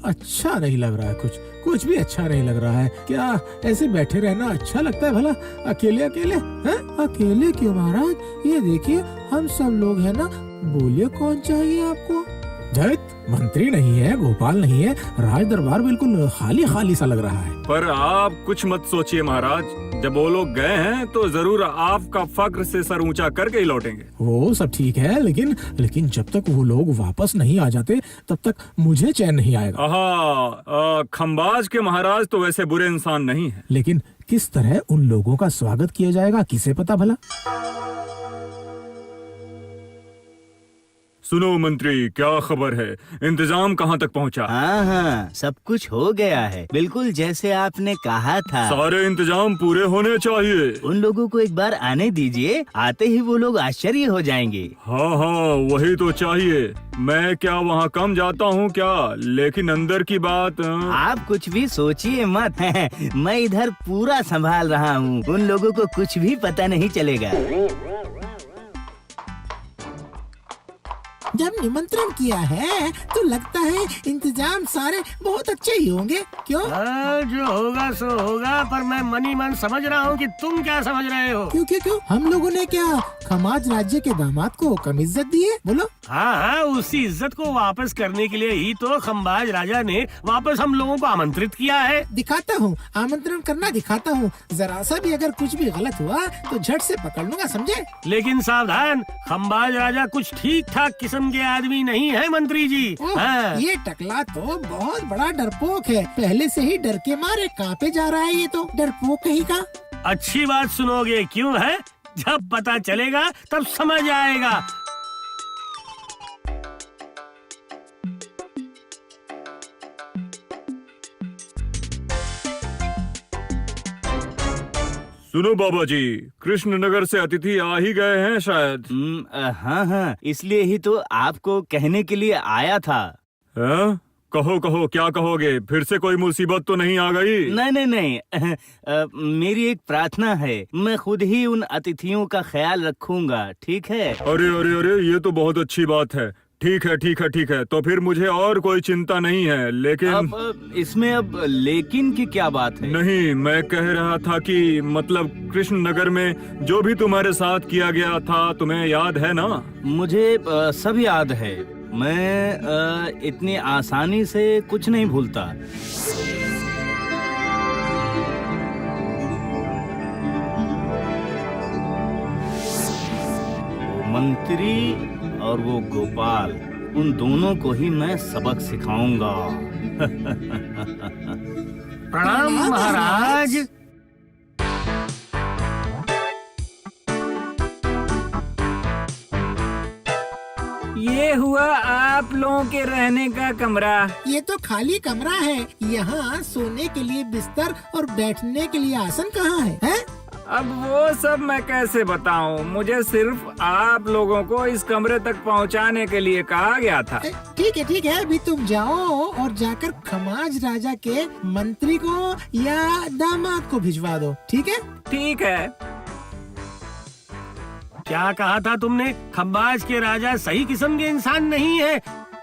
अच्छा नहीं लग रहा है, कुछ भी अच्छा नहीं लग रहा है। क्या ऐसे बैठे रहना अच्छा लगता है भला? अकेले अकेले हैं? अकेले क्यों महाराज? ये देखिए हम सब लोग हैं ना। बोलिए कौन चाहिए आपको? जैत मंत्री नहीं है, गोपाल नहीं है, राज दरबार बिल्कुल खाली खाली सा लग रहा है। पर आप कुछ मत सोचिए महाराज, जब वो लोग गए हैं तो जरूर आपका फक्र से सर ऊंचा करके ही लौटेंगे। वो सब ठीक है, लेकिन जब तक वो लोग वापस नहीं आ जाते तब तक मुझे चैन नहीं आएगा। खंबाज के महाराज तो वैसे बुरे इंसान नहीं है। लेकिन किस तरह उन लोगों का स्वागत किया जाएगा किसे पता भला? सुनो मंत्री, क्या खबर है? इंतजाम कहाँ तक पहुँचा? हाँ, सब कुछ हो गया है, बिल्कुल जैसे आपने कहा था। सारे इंतजाम पूरे होने चाहिए। उन लोगों को एक बार आने दीजिए, आते ही वो लोग आश्चर्य हो जाएंगे। हाँ, वही तो चाहिए। मैं क्या वहाँ कम जाता हूँ क्या? लेकिन अंदर की बात। आप कुछ भी सोचिए मत। मैं इधर पूरा संभाल रहा हूँ, उन लोगों को कुछ भी पता नहीं चलेगा। जब निमंत्रण किया है तो लगता है इंतजाम सारे बहुत अच्छे ही होंगे, क्यों? जो होगा सो होगा, पर मैं मनी मन समझ रहा हूँ कि तुम क्या समझ रहे हो। क्यों हम लोगों ने क्या खमाज राज्य के दामाद को कम इज्जत दी है? बोलो। हाँ, उसी इज्जत को वापस करने के लिए ही तो खंबाज राजा ने वापस हम लोगों को आमंत्रित किया है। दिखाता हूँ, आमंत्रण करना दिखाता हूँ। जरा सा भी अगर कुछ भी गलत हुआ तो झट से पकड़ लूंगा, समझे? लेकिन सावधान, खंबाज राजा कुछ ठीक ठाक किस्म के आदमी नहीं है मंत्री जी। हाँ। ये टकला तो बहुत बड़ा डरपोक है, पहले से ही डर के मारे कांपे जा रहा है। ये तो डरपोक कहीं का। अच्छी बात सुनोगे क्यों है? जब पता चलेगा तब समझ आएगा। सुनो बाबा जी, कृष्णनगर से अतिथि आ ही गए हैं शायद। हाँ, इसलिए ही तो आपको कहने के लिए आया था। कहो क्या कहोगे? फिर से कोई मुसीबत तो नहीं आ गई? नहीं। मेरी एक प्रार्थना है, मैं खुद ही उन अतिथियों का ख्याल रखूंगा, ठीक है? अरे, ये तो बहुत अच्छी बात है। ठीक है, तो फिर मुझे और कोई चिंता नहीं है। लेकिन अब इसमें लेकिन की क्या बात है? नहीं, मैं कह रहा था कि मतलब कृष्णनगर में जो भी तुम्हारे साथ किया गया था, तुम्हें याद है ना? मुझे सब याद है। मैं इतनी आसानी से कुछ नहीं भूलता। मंत्री और वो गोपाल, उन दोनों को ही मैं सबक सिखाऊंगा। प्रणाम महाराज। ये हुआ आप लोगों के रहने का कमरा। ये तो खाली कमरा है, यहाँ सोने के लिए बिस्तर और बैठने के लिए आसन कहाँ है? अब वो सब मैं कैसे बताऊं? मुझे सिर्फ आप लोगों को इस कमरे तक पहुंचाने के लिए कहा गया था। ठीक है, अभी तुम जाओ और जाकर खमाज राजा के मंत्री को या दामाद को भिजवा दो, ठीक है? ठीक है। क्या कहा था तुमने? खंबाज के राजा सही किस्म के इंसान नहीं है।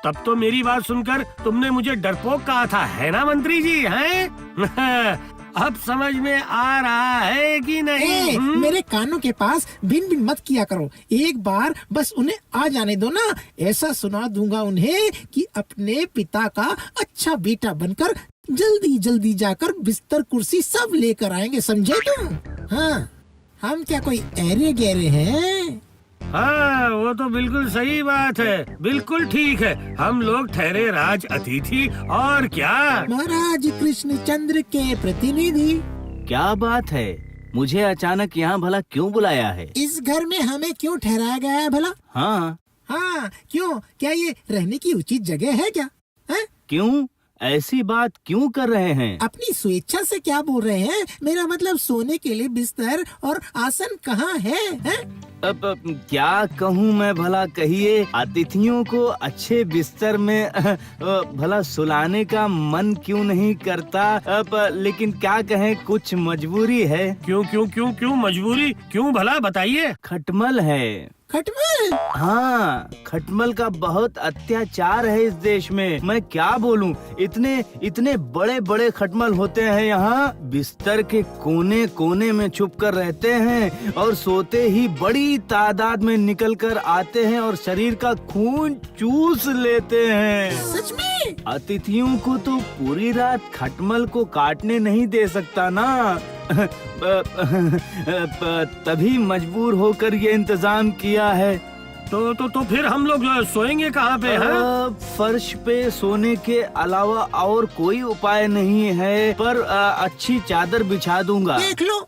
तब तो मेरी बात सुनकर तुमने मुझे डरपोक कहा था, है ना मंत्री जी? हैं? अब समझ में आ रहा है कि नहीं? मेरे कानों के पास बिन बिन मत किया करो। एक बार बस उन्हें आ जाने दो ना, ऐसा सुना दूंगा उन्हें कि अपने पिता का अच्छा बेटा बनकर जल्दी जाकर बिस्तर कुर्सी सब लेकर आएंगे, समझे तुम? हाँ, हम क्या कोई ऐरे गहरे हैं? हाँ, वो तो बिल्कुल सही बात है, बिल्कुल ठीक है। हम लोग ठहरे राज अतिथि और क्या। महाराज कृष्णचंद्र के प्रतिनिधि। क्या बात है? मुझे अचानक यहाँ भला क्यों बुलाया है? इस घर में हमें क्यों ठहराया गया है भला? हाँ, क्यों? क्या ये रहने की उचित जगह है क्या? क्यों ऐसी बात क्यों कर रहे हैं? अपनी स्वेच्छा से क्या बोल रहे हैं? मेरा मतलब सोने के लिए बिस्तर और आसन कहाँ है? अब क्या कहूँ मैं भला, कहिए। अतिथियों को अच्छे बिस्तर में भला सुलाने का मन क्यों नहीं करता? अब लेकिन क्या कहें, कुछ मजबूरी है। क्यों मजबूरी? क्यों भला, बताइए। खटमल है। खटमल। हाँ, खटमल का बहुत अत्याचार है इस देश में। मैं क्या बोलूं, इतने इतने बड़े बड़े खटमल होते हैं यहाँ। बिस्तर के कोने कोने में छुप कर रहते हैं और सोते ही बड़ी तादाद में निकल कर आते हैं और शरीर का खून चूस लेते हैं। सच में? अतिथियों को तो पूरी रात खटमल को काटने नहीं दे सकता ना। तभी मजबूर होकर ये इंतजाम किया है। तो फिर हम लोग सोएंगे कहाँ पे हैं? फर्श पे सोने के अलावा और कोई उपाय नहीं है, पर अच्छी चादर बिछा दूंगा। देख लो।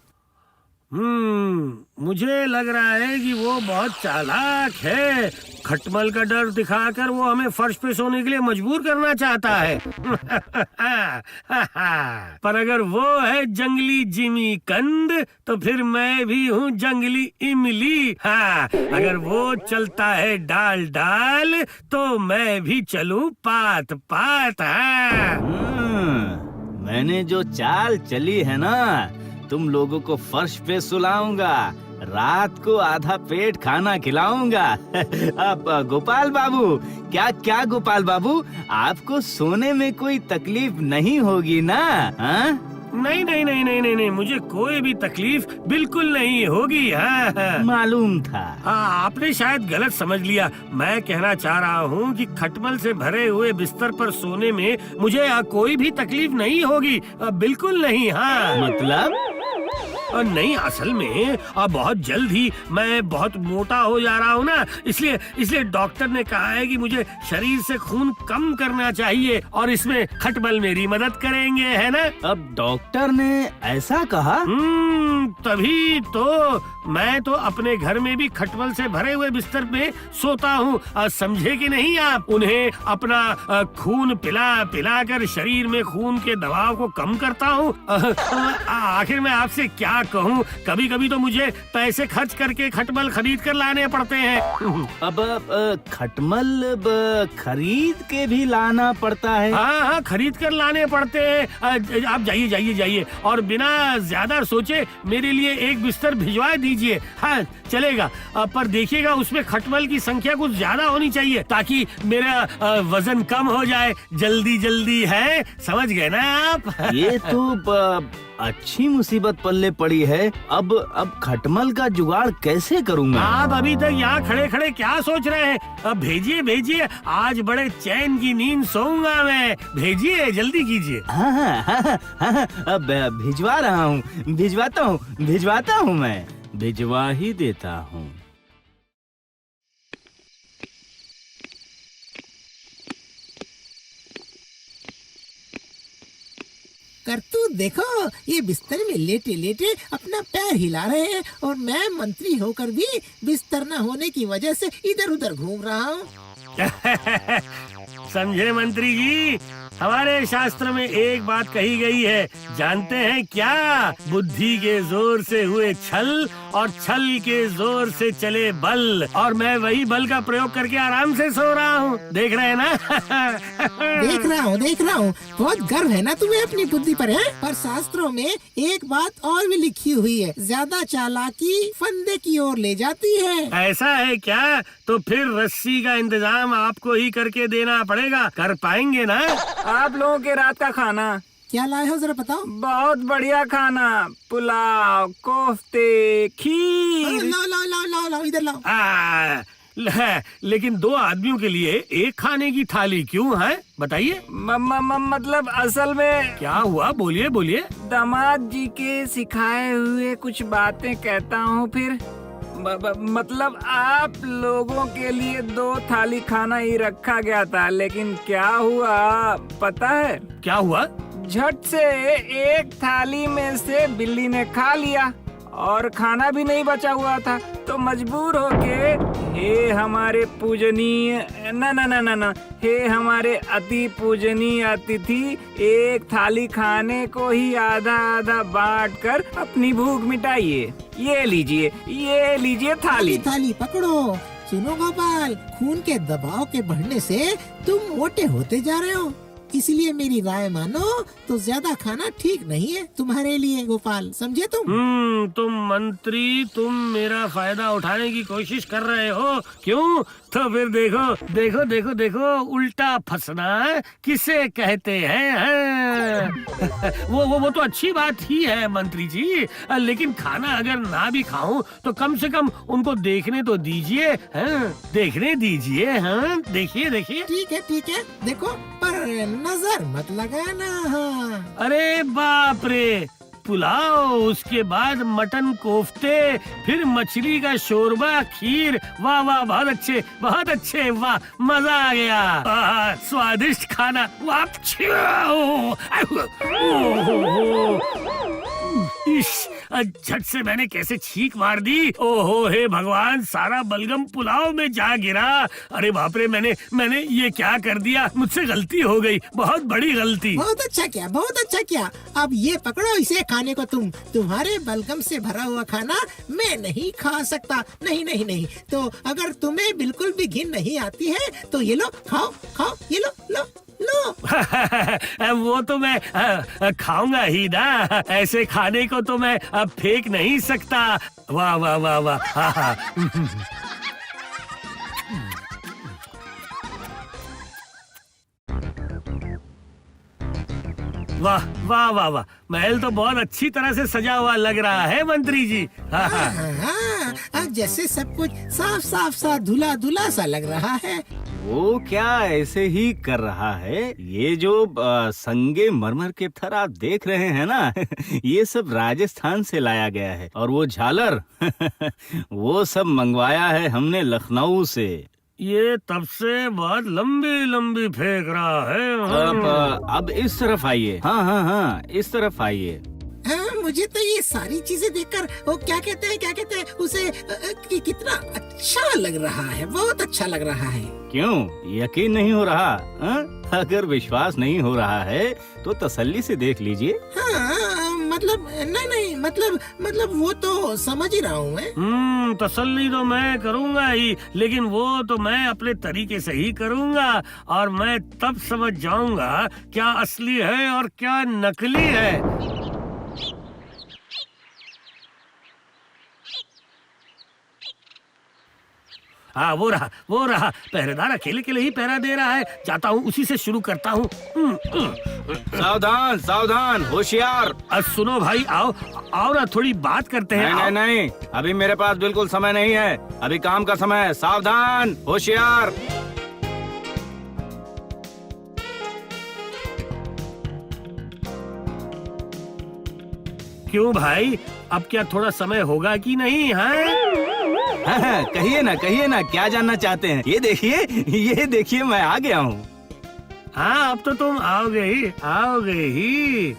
मुझे लग रहा है कि वो बहुत चालाक है। खटमल का डर दिखाकर वो हमें फर्श पे सोने के लिए मजबूर करना चाहता है। पर अगर वो है जंगली जिमी कंद, तो फिर मैं भी हूँ जंगली इमली। हाँ, अगर वो चलता है डाल डाल, तो मैं भी चलूँ पात पात। मैंने जो चाल चली है ना, तुम लोगों को फर्श पे सुलाऊंगा, रात को आधा पेट खाना खिलाऊंगा। अब गोपाल बाबू, क्या गोपाल बाबू, आपको सोने में कोई तकलीफ नहीं होगी ना? हाँ? नहीं, मुझे कोई भी तकलीफ बिल्कुल नहीं होगी। हाँ। मालूम था। हाँ, आपने शायद गलत समझ लिया। मैं कहना चाह रहा हूँ कि खटमल से भरे हुए बिस्तर पर सोने में मुझे कोई भी तकलीफ नहीं होगी। बिल्कुल नहीं। हाँ, मतलब? नहीं, असल में बहुत जल्द ही मैं बहुत मोटा हो जा रहा हूँ ना, इसलिए डॉक्टर ने कहा है कि मुझे शरीर से खून कम करना चाहिए और इसमें खटमल मेरी मदद करेंगे, है ना? अब डॉक्टर ने ऐसा कहा? तभी तो मैं तो अपने घर में भी खटमल से भरे हुए बिस्तर में सोता हूँ। समझे कि नहीं आप? उन्हें अपना खून पिला कर शरीर में खून के दबाव को कम करता हूँ। आखिर मैं आपसे क्या कहूँ, कभी कभी तो मुझे पैसे खर्च करके खटमल खरीद कर लाने पड़ते हैं। अब खटमल खरीद के भी लाना पड़ता है? हाँ, खरीद कर लाने पड़ते हैं। आप जाइए और बिना ज्यादा सोचे मेरे लिए एक बिस्तर भिजवा दीजिए। हाँ, चलेगा, पर देखिएगा उसमें खटमल की संख्या कुछ ज्यादा होनी चाहिए ताकि मेरा वजन कम हो जाए। जल्दी है, समझ गए ना आप? ये तो अच्छी मुसीबत पल्ले पड़ी है। अब खटमल का जुगाड़ कैसे करूँगा? आप अभी तक यहाँ खड़े क्या सोच रहे हैं? अब भेजिए, आज बड़े चैन की नींद सोऊंगा मैं। भेजिए, जल्दी कीजिए। हाँ, अब भिजवा रहा हूँ, भिजवाता हूँ मैं, भिजवा ही देता हूँ। करतूत देखो, ये बिस्तर में लेटे लेटे अपना पैर हिला रहे हैं और मैं मंत्री होकर भी बिस्तर न होने की वजह से इधर उधर घूम रहा हूँ। समझे मंत्री जी, हमारे शास्त्र में एक बात कही गई है, जानते हैं क्या? बुद्धि के जोर से हुए छल और छल के जोर से चले बल, और मैं वही बल का प्रयोग करके आराम से सो रहा हूँ। देख रहे हैं ना? देख रहा हूँ। बहुत गर्व है ना तुम्हें अपनी बुद्धि पर, है? पर शास्त्रों में एक बात और भी लिखी हुई है, ज्यादा चालाकी फंदे की ओर ले जाती है। ऐसा है क्या? तो फिर रस्सी का इंतजाम आपको ही करके देना पड़ेगा। कर पाएंगे ना? आप लोगों के रात का खाना क्या लाए हो जरा बताओ। बहुत बढ़िया खाना, पुलाव, कोफ्ते, खीर। लाओ इधर लाओ। लेकिन 2 आदमियों के लिए एक खाने की थाली क्यों है, बताइए? मतलब असल में क्या हुआ? बोलिए। दामाद जी के सिखाए हुए कुछ बातें कहता हूँ फिर। मतलब आप लोगों के लिए 2 थाली खाना ही रखा गया था, लेकिन क्या हुआ पता है? क्या हुआ? झट से एक थाली में से बिल्ली ने खा लिया और खाना भी नहीं बचा हुआ था, तो मजबूर होके हे हमारे पूजनीय ना हे हमारे अति पूजनीय अतिथि, एक थाली खाने को ही आधा बांटकर अपनी भूख मिटाइए। ये लीजिए थाली पकड़ो। सुनो गोपाल, खून के दबाव के बढ़ने से तुम मोटे होते जा रहे हो। इसलिए मेरी राय मानो तो ज्यादा खाना ठीक नहीं है तुम्हारे लिए गोपाल, समझे तुम? तुम मंत्री, तुम मेरा फायदा उठाने की कोशिश कर रहे हो, क्यों? तो फिर देखो देखो देखो देखो, उल्टा फंसना किसे कहते हैं? वो तो अच्छी बात ही है मंत्री जी, लेकिन खाना अगर ना भी खाऊं तो कम से कम उनको देखने तो दीजिए, देखने दीजिए। हाँ, देखिए देखिए। ठीक है, देखो पर नजर मत लगाना। हाँ। अरे बाप रे, पुलाव, उसके बाद मटन कोफ्ते, फिर मछली का शोरबा, खीर, वाह वाह, बहुत अच्छे, वाह, मजा आ गया। स्वादिष्ट खाना, वाह। झट से मैंने कैसे छींक मार दी। ओहो हे भगवान, सारा बलगम पुलाव में जा गिरा। अरे बाप रे, मैंने ये क्या कर दिया? मुझसे गलती हो गई, बहुत बड़ी गलती। बहुत अच्छा किया। अब ये पकड़ो इसे खाने को। तुम्हारे बलगम से भरा हुआ खाना मैं नहीं खा सकता। नहीं। तो अगर तुम्हें बिल्कुल भी घिन नहीं आती है तो ये लो, खाओ, ये लो। वो तो मैं खाऊंगा ही ना, ऐसे खाने को तो मैं अब फेंक नहीं सकता। वाह वाह वाह वाह। वाह वाह वाह वाह, महल तो बहुत अच्छी तरह से सजा हुआ लग रहा है मंत्री जी। हाँ, जैसे सब कुछ साफ सा धुला सा लग रहा है। वो क्या ऐसे ही कर रहा है? ये जो संगे मरमर के पत्थर आप देख रहे हैं ना, ये सब राजस्थान से लाया गया है। और वो झालर वो सब मंगवाया है हमने लखनऊ से। ये तब से बहुत लंबी फेंक रहा है। अब इस तरफ आइए। हाँ, इस तरफ आइए। हाँ, मुझे तो ये सारी चीजें देखकर वो क्या कहते हैं उसे कितना अच्छा लग रहा है, बहुत अच्छा लग रहा है। क्यों यकीन नहीं हो रहा? अगर विश्वास नहीं हो रहा है तो तसल्ली से देख लीजिए। हाँ, मतलब नहीं, मतलब वो तो समझ ही रहा हूँ मैं। तसल्ली तो मैं करूँगा ही, लेकिन वो तो मैं अपने तरीके से ही करूँगा, और मैं तब समझ जाऊँगा क्या असली है और क्या नकली है। हाँ, वो रहा पहरेदार अकेले ही पहरा दे रहा है। जाता हूँ, उसी से शुरू करता हूँ। सावधान, होशियार। सुनो भाई, आओ ना, थोड़ी बात करते हैं। नहीं, अभी मेरे पास बिल्कुल समय नहीं है, अभी काम का समय है। सावधान, होशियार। क्यों भाई, अब क्या थोड़ा समय होगा कि नहीं? है कहिए ना, क्या जानना चाहते हैं? ये देखिए मैं आ गया हूँ। हाँ, अब तो तुम आओगे ही।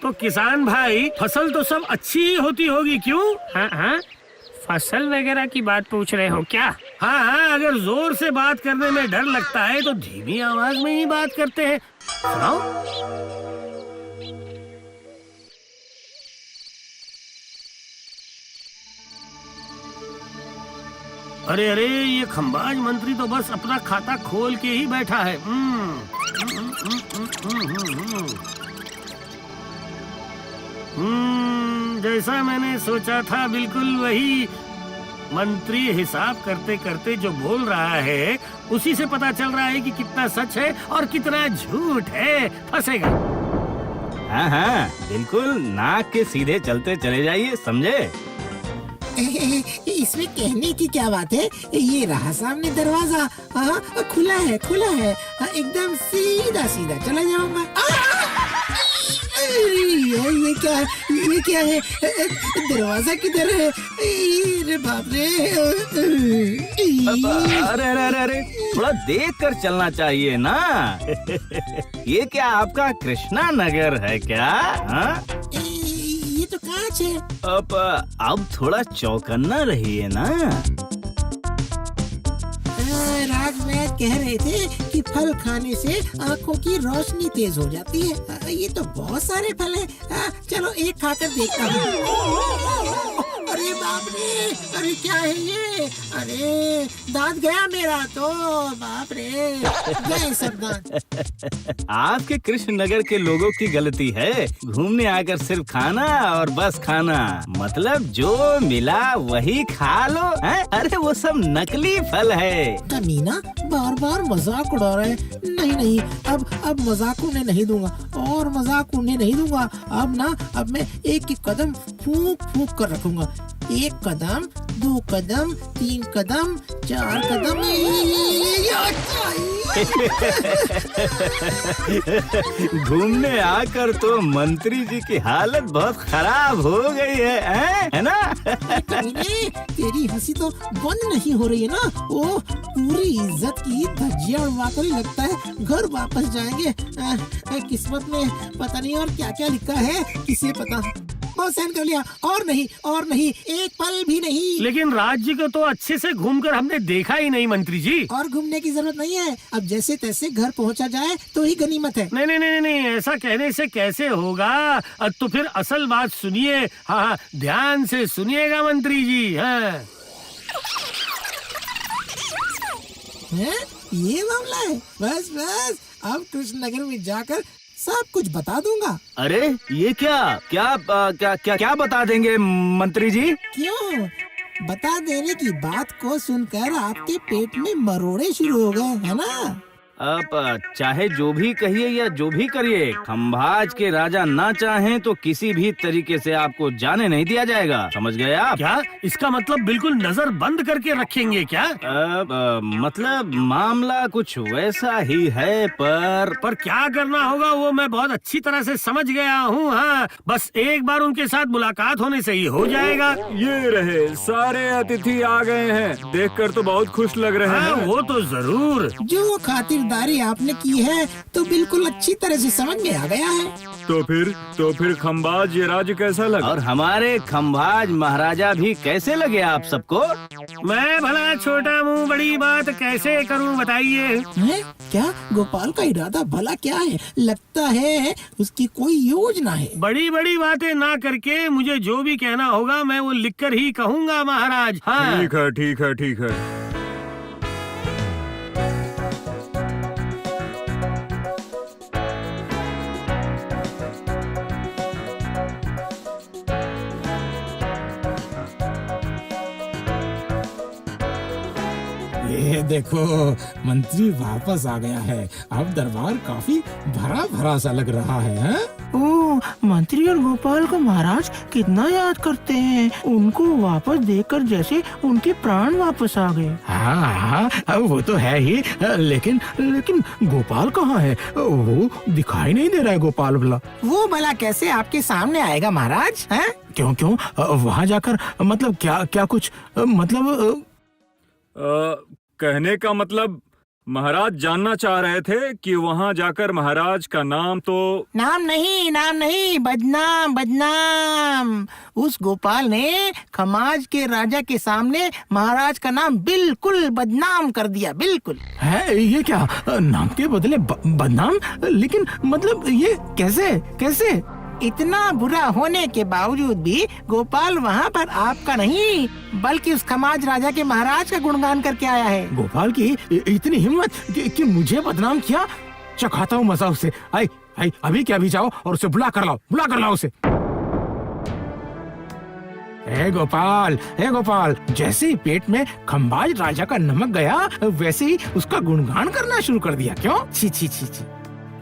तो किसान भाई, फसल तो सब अच्छी ही होती होगी, क्यों? हाँ, फसल वगैरह की बात पूछ रहे हो क्या? हाँ, अगर जोर से बात करने में डर लगता है तो धीमी आवाज में ही बात करते हैं। सुनाओ। अरे, ये खंबाज मंत्री तो बस अपना खाता खोल के ही बैठा है। जैसा मैंने सोचा था, बिल्कुल वही। मंत्री हिसाब करते करते जो बोल रहा है उसी से पता चल रहा है कि कितना सच है और कितना झूठ है। फंसेगा। हाँ, बिल्कुल नाक के सीधे चलते चले जाइए, समझे? इसमें कहने की क्या बात है? ये रहा सामने दरवाजा। खुला है, एकदम सीधा चला जाऊंगा। ये क्या है? दरवाजा किधर है? अरे बाप रे! अरे, थोड़ा देख कर चलना चाहिए ना। ये क्या आपका कृष्णा नगर है क्या? ये तो कांच है। अब थोड़ा चौकन्ना रहिए ना। राजमहल कह रहे थे कि फल खाने से आँखों की रोशनी तेज हो जाती है। ये तो बहुत सारे फल हैं। चलो एक खाकर देखता हूँ। अरे बाप रे, अरे क्या है ये? अरे दांत गया मेरा तो, बाप रे, गए सब दांत। आपके कृष्णनगर के लोगों की गलती है, घूमने आकर सिर्फ खाना और बस खाना, मतलब जो मिला वही खा लो है? अरे वो सब नकली फल है। कमीना बार बार मजाक उड़ा रहे। नहीं नहीं, अब मजाक उड़ने नहीं दूंगा और मजाक उड़ने नहीं दूंगा। अब मैं एक एक कदम फूंक फूंक कर रखूंगा। 1 कदम, 2 कदम, 3 कदम, 4 कदम। घूमने आकर तो मंत्री जी की हालत बहुत खराब हो गई है ना? कमीने, तेरी हंसी तो बंद नहीं हो रही है ना। वो पूरी इज्जत की धज्जियां उड़वाकर ही लगता है घर वापस जाएंगे। किस्मत में पता नहीं और क्या क्या लिखा है, किसे पता। बहुत सहन कर लिया, और नहीं, एक पल भी नहीं। लेकिन राज्य को तो अच्छे से घूमकर हमने देखा ही नहीं मंत्री जी। और घूमने की जरूरत नहीं है, अब जैसे तैसे घर पहुंचा जाए तो ही गनीमत है। नहीं, ऐसा कहने से कैसे होगा? तो फिर असल बात सुनिए। हाँ, ध्यान से सुनिएगा मंत्री जी। हाँ, ये मामला है। बस अब कृष्णनगर में जाकर सब कुछ बता दूंगा। अरे ये क्या बता देंगे मंत्री जी? क्यों? बता देने की बात को सुनकर आपके पेट में मरोड़े शुरू हो गए, है ना? अब चाहे जो भी कहिए या जो भी करिए, खंभाज के राजा ना चाहें तो किसी भी तरीके से आपको जाने नहीं दिया जाएगा, समझ गए आप? क्या इसका मतलब बिल्कुल नजर बंद करके रखेंगे क्या? मतलब मामला कुछ वैसा ही है, पर क्या करना होगा वो मैं बहुत अच्छी तरह से समझ गया हूँ। हाँ, बस एक बार उनके साथ मुलाकात होने से ही हो जाएगा। ये रहे सारे अतिथि आ गए हैं, देखकर तो बहुत खुश लग रहे हैं। वो तो जरूर। जो खातिरदारी आपने की है तो बिल्कुल अच्छी तरह से समझ में आ गया है। तो फिर खंभाज ये राज्य कैसा लगा? और हमारे खंभाज महाराजा भी कैसे लगे आप सबको? मैं भला छोटा मुंह बड़ी बात कैसे करूं बताइए? क्या गोपाल का इरादा भला क्या है? लगता है उसकी कोई योजना है। बड़ी बड़ी बातें ना करके मुझे जो भी कहना होगा मैं वो लिखकर ही कहूँगा महाराज। हाँ, ठीक है। ये देखो, मंत्री वापस आ गया है। अब दरबार काफी भरा भरा सा लग रहा है। ओह, मंत्री और गोपाल को महाराज कितना याद करते हैं। उनको वापस देखकर जैसे उनके प्राण वापस आ गए। हाँ, वो तो है ही, लेकिन गोपाल कहाँ है? वो दिखाई नहीं दे रहा है गोपाल भला। वो भला कैसे आपके सामने आएगा महाराज? हैं? क्यों वहाँ जाकर मतलब क्या कुछ मतलब कहने का मतलब महाराज जानना चाह रहे थे कि वहाँ जाकर महाराज का नाम नहीं, बदनाम। उस गोपाल ने खमाज के राजा के सामने महाराज का नाम बिल्कुल बदनाम कर दिया, बिल्कुल। है ये क्या? नाम के बदले बदनाम? लेकिन मतलब ये कैसे? इतना बुरा होने के बावजूद भी गोपाल वहाँ पर आपका नहीं बल्कि उस खमाज राजा के महाराज का गुणगान करके आया है। गोपाल की इतनी हिम्मत कि मुझे बदनाम किया। चखाता हूँ मजा उसे। आई अभी क्या भी जाओ और उसे बुला कर लाओ उसे। हे गोपाल, जैसे ही पेट में खंभाज राजा का नमक गया वैसे ही उसका गुणगान करना शुरू कर दिया। क्यों? छी।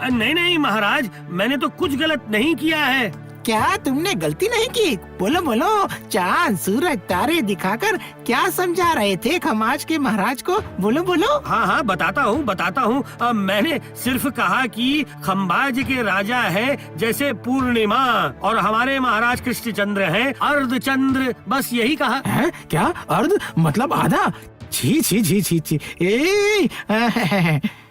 नहीं महाराज, मैंने तो कुछ गलत नहीं किया है। क्या तुमने गलती नहीं की? बोलो, चांद सूरज तारे दिखाकर क्या समझा रहे थे खमाज के महाराज को? बोलो। हाँ, बताता हूँ। मैंने सिर्फ कहा कि खंभाज के राजा है जैसे पूर्णिमा और हमारे महाराज कृष्णचंद्र हैं अर्धचंद्र, बस यही कहा। है? क्या अर्ध मतलब आधा? छी छी छी छी छी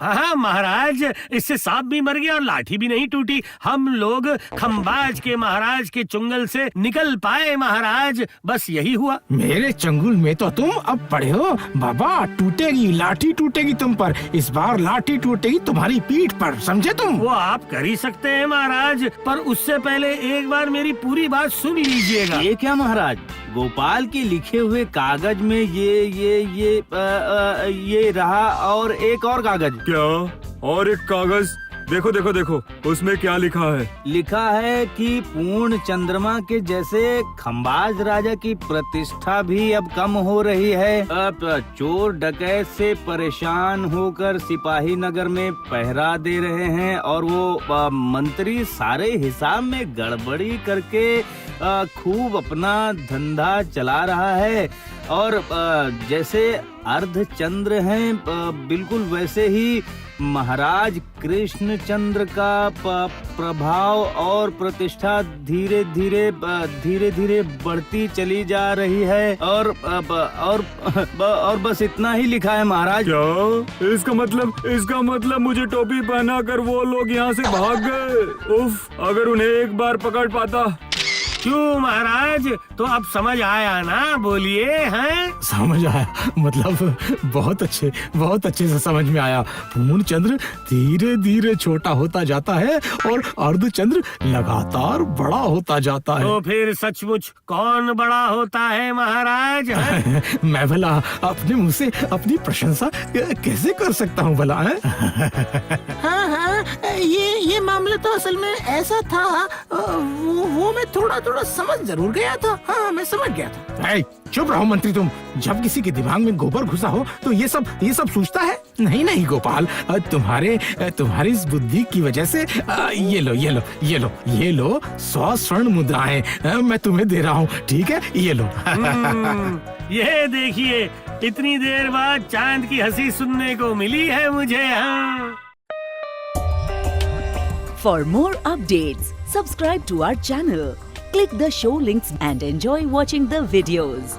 हाँ महाराज, इससे सांप भी मर गया और लाठी भी नहीं टूटी। हम लोग खंबाज के महाराज के चुंगल से निकल पाए महाराज, बस यही हुआ। मेरे चंगुल में तो तुम अब पड़े हो बाबा। टूटेगी लाठी, टूटेगी तुम पर। इस बार लाठी टूटेगी तुम्हारी पीठ पर, समझे तुम? वो आप कर ही सकते हैं महाराज, पर उससे पहले एक बार मेरी पूरी बात सुन लीजिएगा। ये क्या महाराज, गोपाल के लिखे हुए कागज में ये रहा और एक और कागज। क्या? और एक कागज? देखो देखो देखो, उसमें क्या लिखा है? लिखा है कि पूर्ण चंद्रमा के जैसे खंबाज राजा की प्रतिष्ठा भी अब कम हो रही है। अब चोर डकैत से परेशान होकर सिपाही नगर में पहरा दे रहे हैं और वो मंत्री सारे हिसाब में गड़बड़ी करके खूब अपना धंधा चला रहा है। और जैसे अर्धचंद्र हैं बिल्कुल वैसे ही महाराज कृष्णचंद्र का प्रभाव और प्रतिष्ठा धीरे धीरे बढ़ती चली जा रही है। और बस इतना ही लिखा है महाराज। क्या? इसका मतलब मुझे टोपी पहना कर वो लोग यहाँ से भाग गए। उफ, अगर उन्हें एक बार पकड़ पाता। क्यों महाराज, तो अब समझ आया ना? बोलिए। हैं? समझ आया, मतलब बहुत अच्छे से समझ में आया। पूर्ण चंद्र धीरे धीरे छोटा होता जाता है और अर्धचंद्र लगातार बड़ा होता जाता है। तो फिर सचमुच कौन बड़ा होता है महाराज? मैं भला अपने मुंह से अपनी प्रशंसा कैसे कर सकता हूँ भला? हाँ, ये मामला तो असल में ऐसा था। वो मैं थोड़ा समझ जरूर गया था। हाँ, मैं समझ गया था। चुप रहो मंत्री तुम। जब किसी के दिमाग में गोबर घुसा हो तो ये सब सोचता है। नहीं गोपाल, तुम्हारी इस बुद्धि की वजह से ये लो 100 स्वर्ण मुद्राएं मैं तुम्हें दे रहा हूँ, ठीक है? ये लो। ये देखिए, इतनी देर बाद चांद की हंसी सुनने को मिली है मुझे। हाँ। For more updates, subscribe to our channel, click the show links and enjoy watching the videos.